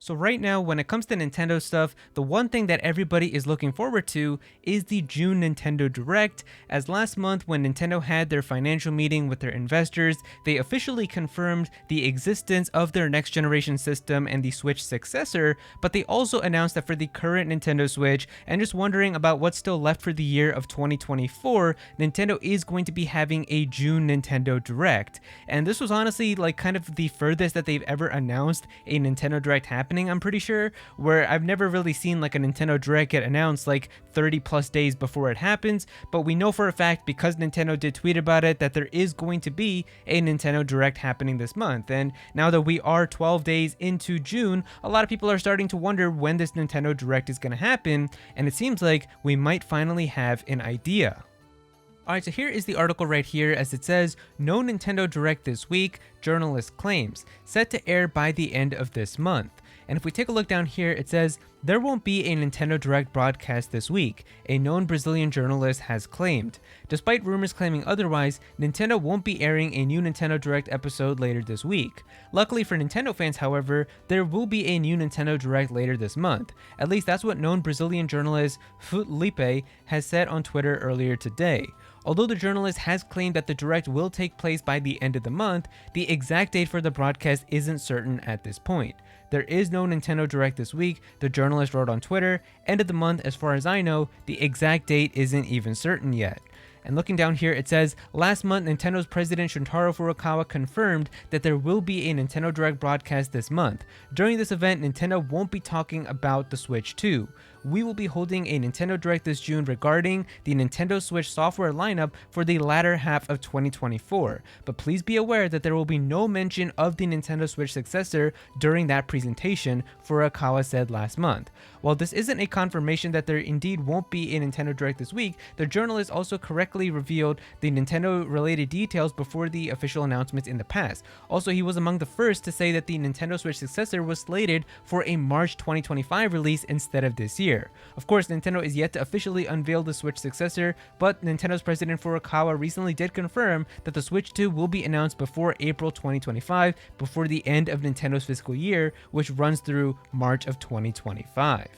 So right now, when it comes to Nintendo stuff, the one thing that everybody is looking forward to is the June Nintendo Direct, as last month when Nintendo had their financial meeting with their investors, they officially confirmed the existence of their next generation system and the Switch successor, but they also announced that for the current Nintendo Switch, and just wondering about what's still left for the year of 2024, Nintendo is going to be having a June Nintendo Direct. And this was honestly like kind of the furthest that they've ever announced a Nintendo Direct happening, I'm pretty sure, where I've never really seen like a Nintendo Direct get announced like 30 plus days before it happens, but we know for a fact, because Nintendo did tweet about it, that there is going to be a Nintendo Direct happening this month. And now that we are 12 days into June, a lot of people are starting to wonder when this Nintendo Direct is going to happen, and it seems like we might finally have an idea. Alright, so here is the article right here, as it says, "No Nintendo Direct this week, journalist claims, set to air by the end of this month." And if we take a look down here, it says, "There won't be a Nintendo Direct broadcast this week," a known Brazilian journalist has claimed. Despite rumors claiming otherwise, Nintendo won't be airing a new Nintendo Direct episode later this week. Luckily for Nintendo fans, however, there will be a new Nintendo Direct later this month. At least that's what known Brazilian journalist Felipe has said on Twitter earlier today. Although the journalist has claimed that the Direct will take place by the end of the month, the exact date for the broadcast isn't certain at this point. There is no Nintendo Direct this week, the journalist wrote on Twitter. End of the month, as far as I know, the exact date isn't even certain yet. And looking down here, it says, "Last month, Nintendo's President Shuntaro Furukawa confirmed that there will be a Nintendo Direct broadcast this month. During this event, Nintendo won't be talking about the Switch 2. We will be holding a Nintendo Direct this June regarding the Nintendo Switch software lineup for the latter half of 2024. But please be aware that there will be no mention of the Nintendo Switch successor during that presentation," Furukawa said last month. While this isn't a confirmation that there indeed won't be a Nintendo Direct this week, the journalist also correctly revealed the Nintendo related details before the official announcements in the past. Also, he was among the first to say that the Nintendo Switch successor was slated for a March 2025 release instead of this year. Of course, Nintendo is yet to officially unveil the Switch successor, but Nintendo's President Furukawa recently did confirm that the Switch 2 will be announced before April 2025, before the end of Nintendo's fiscal year, which runs through March of 2025.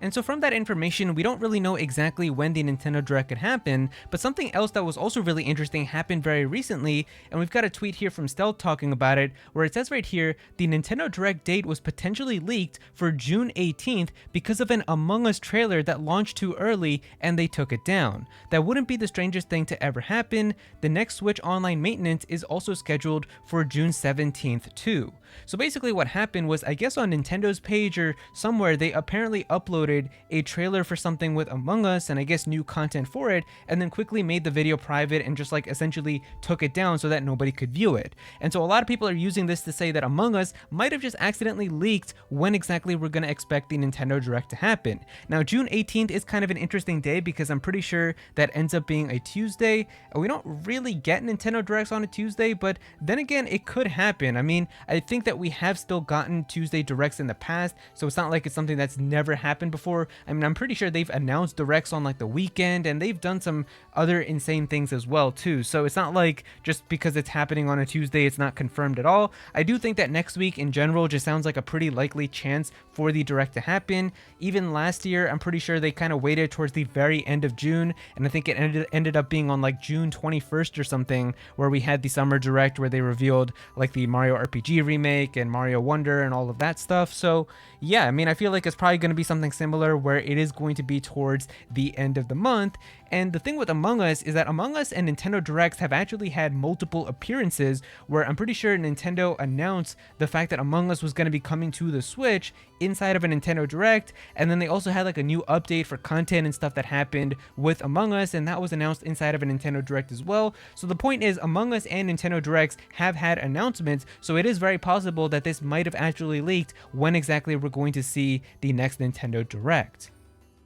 And so from that information, we don't really know exactly when the Nintendo Direct could happen, but something else that was also really interesting happened very recently, and we've got a tweet here from Stealth talking about it, where it says right here, "The Nintendo Direct date was potentially leaked for June 18th because of an Among Us trailer that launched too early and they took it down. That wouldn't be the strangest thing to ever happen. The next Switch Online maintenance is also scheduled for June 17th too." So basically what happened was, I guess on Nintendo's page or somewhere, they apparently uploaded a trailer for something with Among Us and I guess new content for it, and then quickly made the video private and just like essentially took it down so that nobody could view it. And so a lot of people are using this to say that Among Us might have just accidentally leaked when exactly we're going to expect the Nintendo Direct to happen. Now, June 18th is kind of an interesting day because I'm pretty sure that ends up being a Tuesday. We don't really get Nintendo Directs on a Tuesday, but then again, it could happen. I mean, I think that we have still gotten Tuesday Directs in the past, so it's not like it's something that's never happened before. I mean, I'm pretty sure they've announced Directs on like the weekend, and they've done some other insane things as well too. So it's not like just because it's happening on a Tuesday, it's not confirmed at all. I do think that next week in general just sounds like a pretty likely chance for the Direct to happen. Even last year, I'm pretty sure they kind of waited towards the very end of June, and I think it ended up being on like June 21st or something, where we had the Summer Direct where they revealed like the Mario RPG remake and Mario Wonder and all of that stuff. So yeah, I mean, I feel like it's probably going to be something similar where it is going to be towards the end of the month. And the thing with Among Us is that Among Us and Nintendo Directs have actually had multiple appearances, where I'm pretty sure Nintendo announced the fact that Among Us was going to be coming to the Switch inside of a Nintendo Direct, and then they also had like a new update for content and stuff that happened with Among Us, and that was announced inside of a Nintendo Direct as well. So the point is, Among Us and Nintendo Directs have had announcements, so it is very possible that this might have actually leaked when exactly we're going to see the next Nintendo Direct.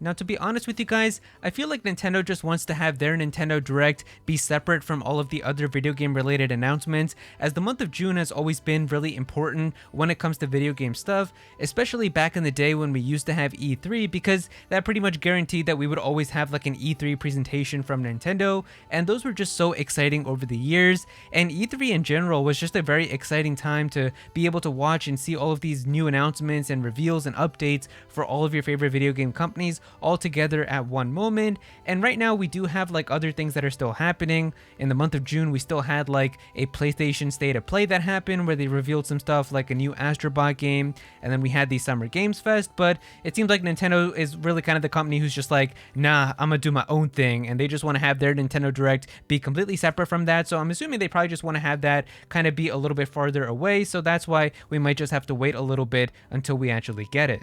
Now, to be honest with you guys, I feel like Nintendo just wants to have their Nintendo Direct be separate from all of the other video game related announcements, as the month of June has always been really important when it comes to video game stuff, especially back in the day when we used to have E3, because that pretty much guaranteed that we would always have like an E3 presentation from Nintendo, and those were just so exciting over the years, and E3 in general was just a very exciting time to be able to watch and see all of these new announcements and reveals and updates for all of your favorite video game companies all together at one moment. And right now we do have like other things that are still happening. In the month of June, we still had like a PlayStation State of Play that happened where they revealed some stuff like a new Astro Bot game, and then we had the Summer Games Fest. But it seems like Nintendo is really kind of the company who's just like, nah, I'm gonna do my own thing, and they just want to have their Nintendo Direct be completely separate from that. So I'm assuming they probably just want to have that kind of be a little bit farther away, so that's why we might just have to wait a little bit until we actually get it.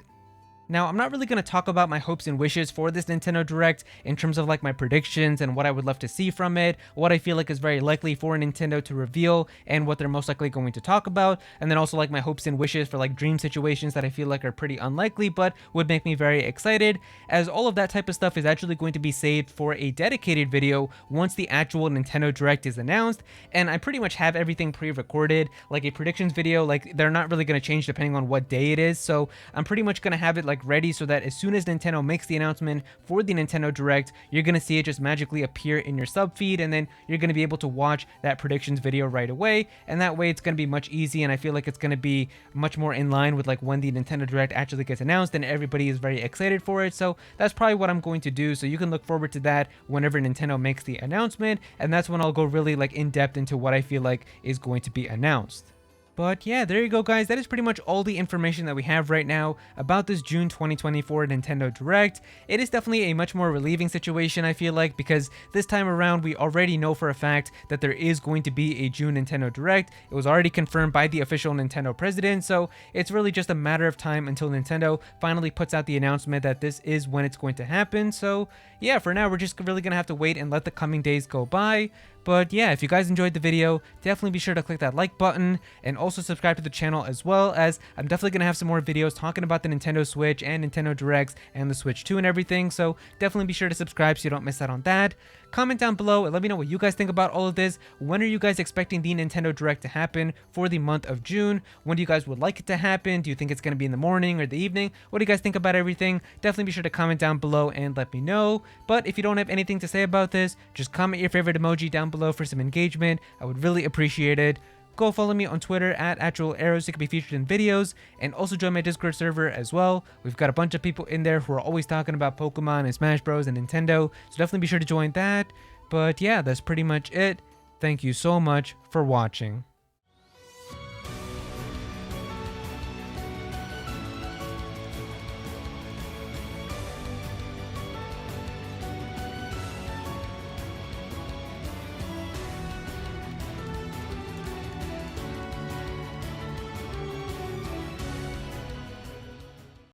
Now, I'm not really going to talk about my hopes and wishes for this Nintendo Direct in terms of like my predictions and what I would love to see from it, what I feel like is very likely for Nintendo to reveal, and what they're most likely going to talk about, and then also like my hopes and wishes for like dream situations that I feel like are pretty unlikely but would make me very excited, as all of that type of stuff is actually going to be saved for a dedicated video once the actual Nintendo Direct is announced, and I pretty much have everything pre-recorded, like a predictions video, like they're not really going to change depending on what day it is, so I'm pretty much going to have it like ready so that as soon as Nintendo makes the announcement for the Nintendo Direct, you're going to see it just magically appear in your sub feed, and then you're going to be able to watch that predictions video right away, and that way it's going to be much easy, and I feel like it's going to be much more in line with like when the Nintendo Direct actually gets announced and everybody is very excited for it. So that's probably what I'm going to do, so you can look forward to that whenever Nintendo makes the announcement, and that's when I'll go really like in depth into what I feel like is going to be announced. But yeah, there you go guys, that is pretty much all the information that we have right now about this June 2024 Nintendo Direct. It is definitely a much more relieving situation, I feel like, because this time around we already know for a fact that there is going to be a June Nintendo Direct. It was already confirmed by the official Nintendo president, so it's really just a matter of time until Nintendo finally puts out the announcement that this is when it's going to happen. So yeah, for now we're just really gonna have to wait and let the coming days go by. But yeah, if you guys enjoyed the video, definitely be sure to click that like button and also subscribe to the channel, as well as I'm definitely going to have some more videos talking about the Nintendo Switch and Nintendo Directs and the Switch 2 and everything, so definitely be sure to subscribe so you don't miss out on that. Comment down below and let me know what you guys think about all of this. When are you guys expecting the Nintendo Direct to happen for the month of June? When do you guys would like it to happen? Do you think it's going to be in the morning or the evening? What do you guys think about everything? Definitely be sure to comment down below and let me know. But if you don't have anything to say about this, just comment your favorite emoji down below for some engagement. I would really appreciate it. Go follow me on Twitter at @Aero so you can be featured in videos, and also join my Discord server as well. We've got a bunch of people in there who are always talking about Pokemon and Smash Bros and Nintendo, so definitely be sure to join that. But yeah, that's pretty much it. Thank you so much for watching.